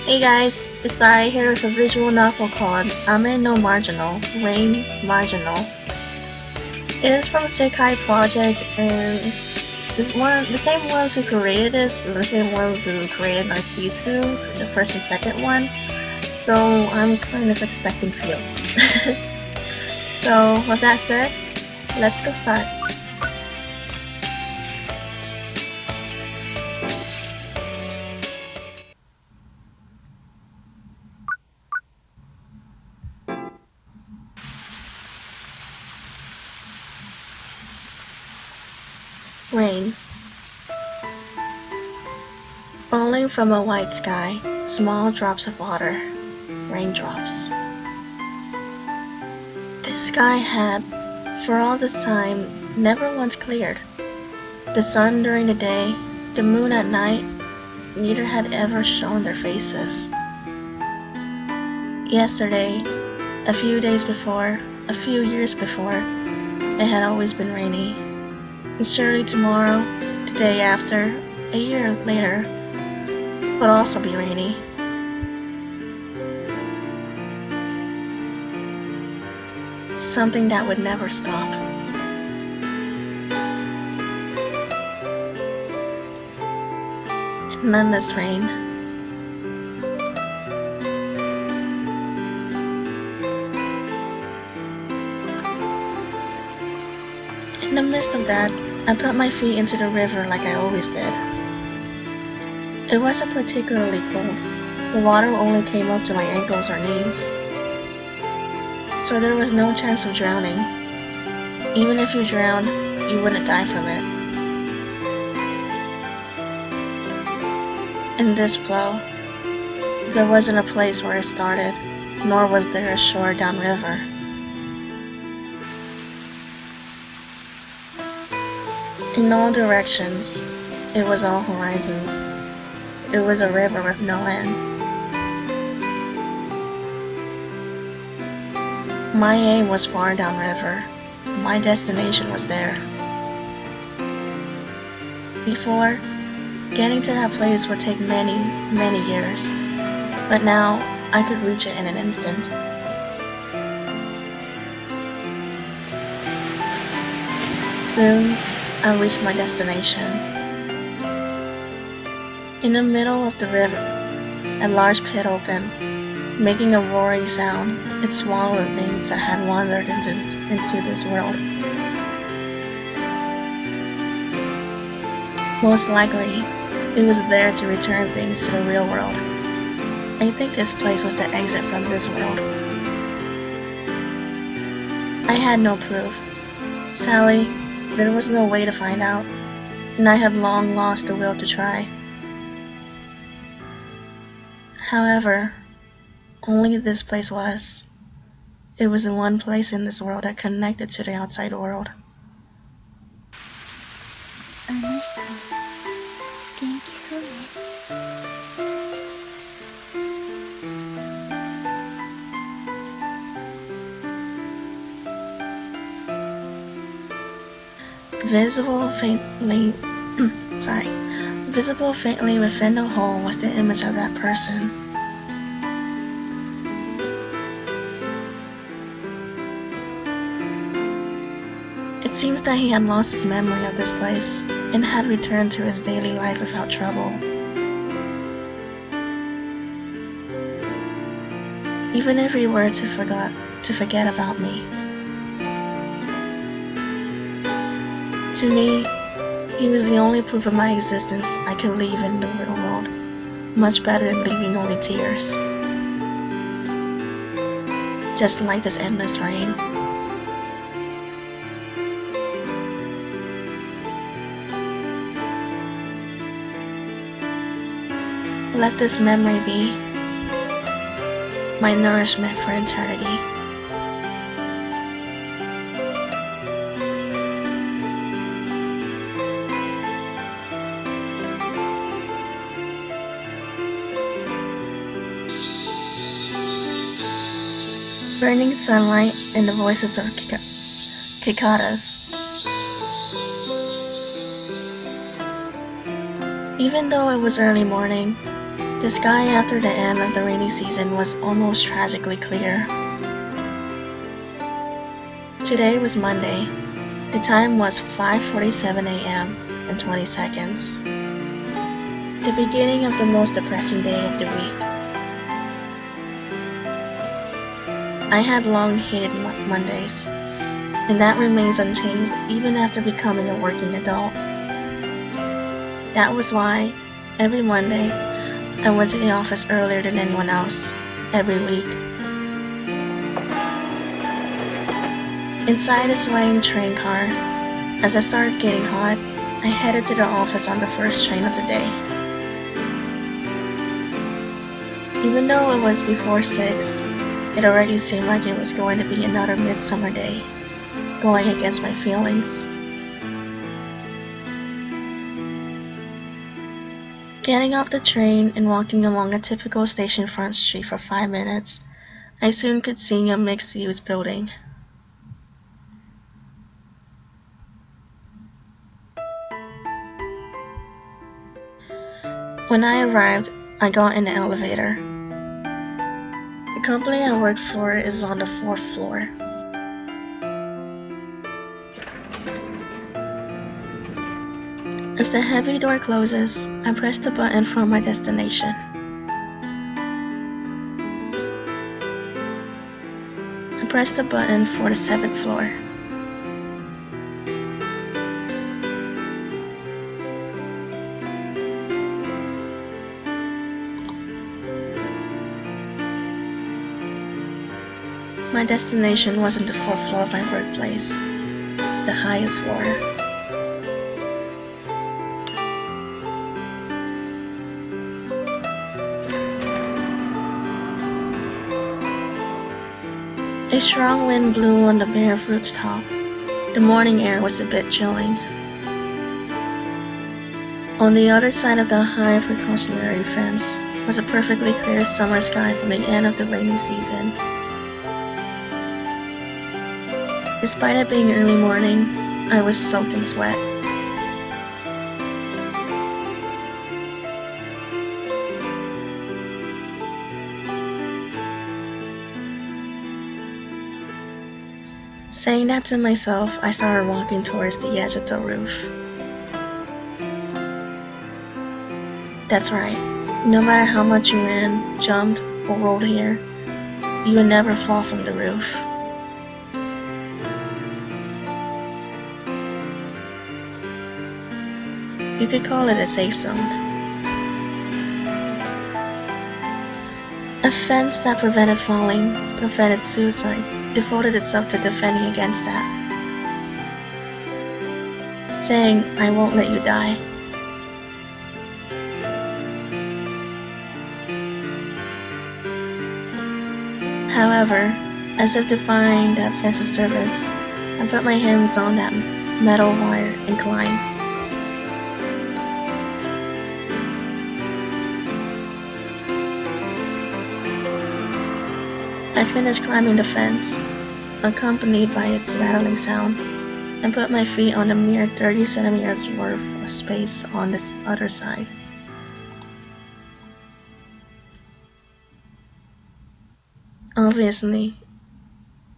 Hey guys, Izeiya here with a visual novel called Ame No Marginal, Rain Marginal. It is from Sekai Project and the same ones who created this were the same ones who created Narcisu, the first and second one. So I'm kind of expecting feels. So with that said, let's go start. Rain. Falling from a white sky, small drops of water, raindrops. This sky had, for all this time, never once cleared. The sun during the day, the moon at night, neither had ever shown their faces. Yesterday, a few days before, a few years before, it had always been rainy. And surely tomorrow, the day after, a year later, would also be rainy. Something that would never stop. And endless rain. In the midst of that, I put my feet into the river like I always did. It wasn't particularly cold. The water only came up to my ankles or knees. So there was no chance of drowning. Even if you drowned, you wouldn't die from it. In this flow, there wasn't a place where it started, nor was there a shore downriver. In all directions, it was all horizons. It was a river with no end. My aim was far downriver. My destination was there. Before, getting to that place would take many, many years, but now I could reach it in an instant. Soon, I reached my destination. In the middle of the river, a large pit opened, making a roaring sound. It swallowed the things that had wandered into this world. Most likely, it was there to return things to the real world. I think this place was the exit from this world. I had no proof. Sadly, there was no way to find out, and I had long lost the will to try. However, only this place was. It was the one place in this world that connected to the outside world. あの人元気そうね。 Visible faintly within the hole was the image of that person. It seems that he had lost his memory of this place and had returned to his daily life without trouble. Even if he were to forget about me. To me, he was the only proof of my existence I could leave in the real world, much better than leaving only tears. Just like this endless rain. Let this memory be my nourishment for eternity. Burning sunlight and the voices of cicadas. Even though it was early morning, The sky after the end of the rainy season was almost tragically clear. Today was Monday. The time was 5:47 a.m. and 20 seconds. The beginning of the most depressing day of the week. I had long hated Mondays, and that remains unchanged even after becoming a working adult. That was why, every Monday, I went to the office earlier than anyone else, every week. Inside a swaying train car, as I started getting hot, I headed to the office on the first train of the day. Even though it was before 6, it already seemed like it was going to be another midsummer day, going against my feelings. Getting off the train and walking along a typical station front street for 5 minutes, I soon could see a mixed-use building. When I arrived, I got in the elevator. The company I work for is on the 4th floor. As the heavy door closes, I press the button for my destination. I press the button for the 7th floor. My destination wasn't the 4th floor of my workplace, the highest floor. A strong wind blew on the bare rooftop. The morning air was a bit chilling. On the other side of the high precautionary fence was a perfectly clear summer sky from the end of the rainy season. Despite it being early morning, I was soaked in sweat. Saying that to myself, I started walking towards the edge of the roof. That's right, no matter how much you ran, jumped, or rolled here, you would never fall from the roof. You could call it a safe zone. A fence that prevented falling, prevented suicide, devoted itself to defending against that. Saying, I won't let you die. However, as if defying that fence's service, I put my hands on that metal wire and climbed. I finished climbing the fence, accompanied by its rattling sound, and put my feet on a mere 30 centimeters worth of space on the other side. Obviously,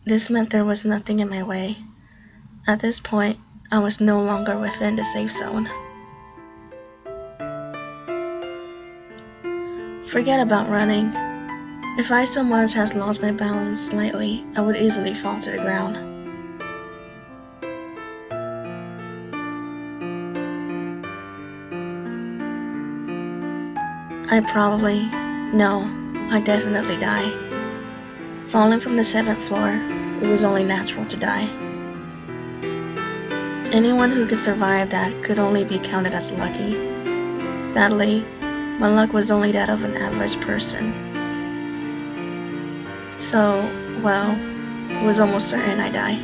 this meant there was nothing in my way. At this point, I was no longer within the safe zone. Forget about running. If I so much as lost my balance slightly, I would easily fall to the ground. I definitely die. Falling from the 7th floor, it was only natural to die. Anyone who could survive that could only be counted as lucky. Sadly, my luck was only that of an average person. So, well, it was almost certain I'd die.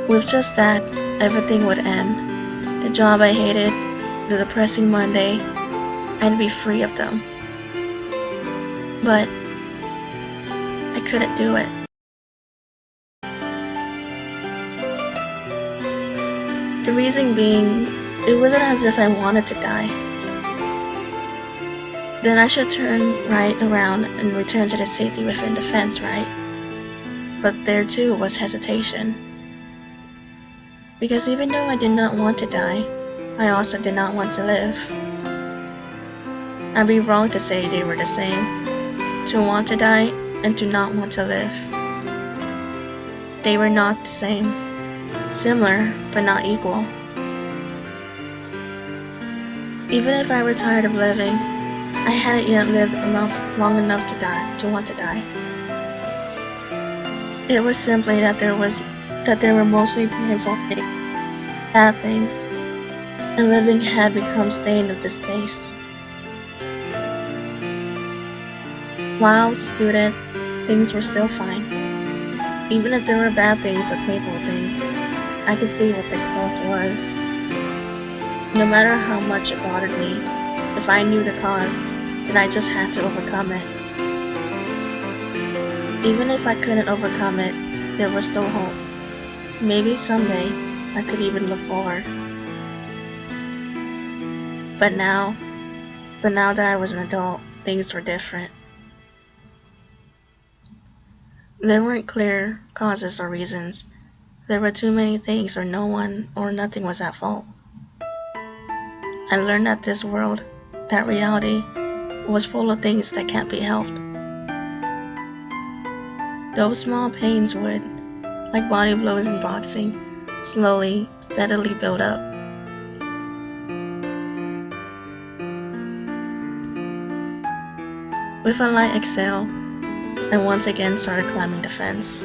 With just that, everything would end. The job I hated, the depressing Monday, I'd be free of them. But I couldn't do it. The reason being, it wasn't as if I wanted to die. Then I should turn right around and return to the safety within the fence, right? But there too was hesitation. Because even though I did not want to die, I also did not want to live. I'd be wrong to say they were the same. To want to die and to not want to live. They were not the same. Similar, but not equal. Even if I were tired of living, I hadn't yet lived long enough to want to die. It was simply that there were mostly painful things, bad things, and living had become stained with distaste. While I was a student, things were still fine. Even if there were bad things or painful things, I could see what the cause was. No matter how much it bothered me, if I knew the cause, then I just had to overcome it. Even if I couldn't overcome it, there was still hope. Maybe someday I could even look forward. But now that I was an adult, things were different. There weren't clear causes or reasons. There were too many things, or no one or nothing was at fault. I learned that this world, that reality, was full of things that can't be helped. Those small pains would, like body blows in boxing, slowly, steadily build up. With a light exhale, I once again started climbing the fence.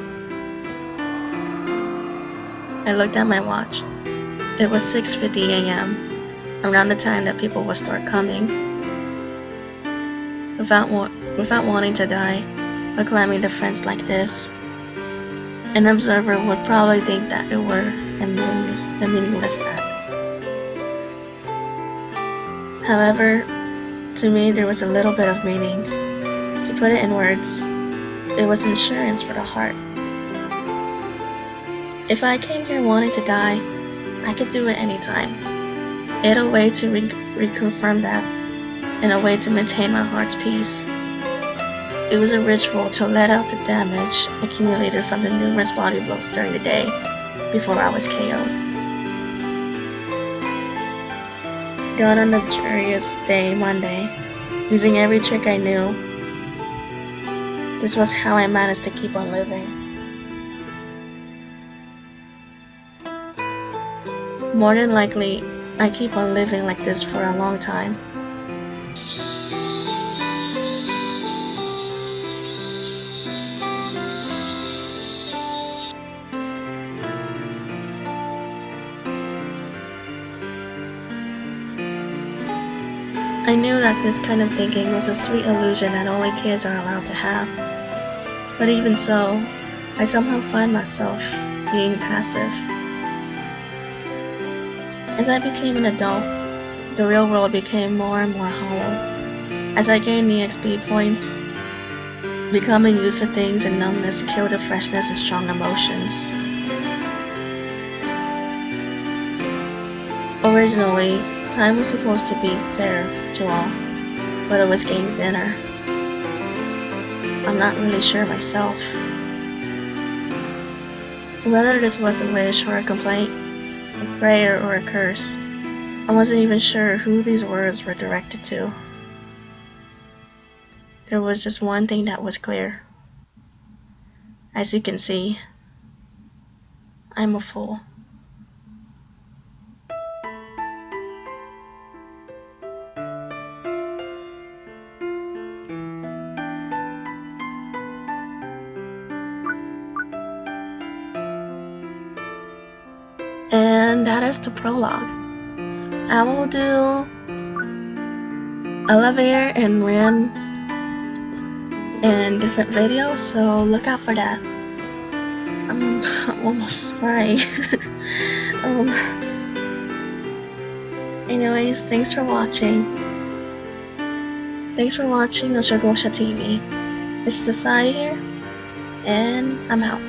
I looked at my watch. It was 6:50 a.m., around the time that people would start coming. Without wanting to die, or climbing the fence like this, an observer would probably think that it were a meaningless act. However, to me there was a little bit of meaning. To put it in words, it was insurance for the heart. If I came here wanting to die, I could do it anytime. It had a way to reconfirm that, and a way to maintain my heart's peace. It was a ritual to let out the damage accumulated from the numerous body blows during the day before I was KO'd. Gone on the dreariest day, Monday, using every trick I knew. This was how I managed to keep on living. More than likely, I keep on living like this for a long time. I knew that this kind of thinking was a sweet illusion that only kids are allowed to have. But even so, I somehow find myself being passive. As I became an adult, the real world became more and more hollow. As I gained EXP points, becoming used to things and numbness killed the freshness of strong emotions. Originally, time was supposed to be fair to all, but it was getting thinner. I'm not really sure myself. Whether this was a wish or a complaint, a prayer or a curse, I wasn't even sure who these words were directed to. There was just one thing that was clear. As you can see, I'm a fool. And that is the prologue. I will do elevator and ram in different videos, so look out for that. I'm almost crying. Anyways, thanks for watching. Thanks for watching on Shugosha TV. This is Izeiya here, and I'm out.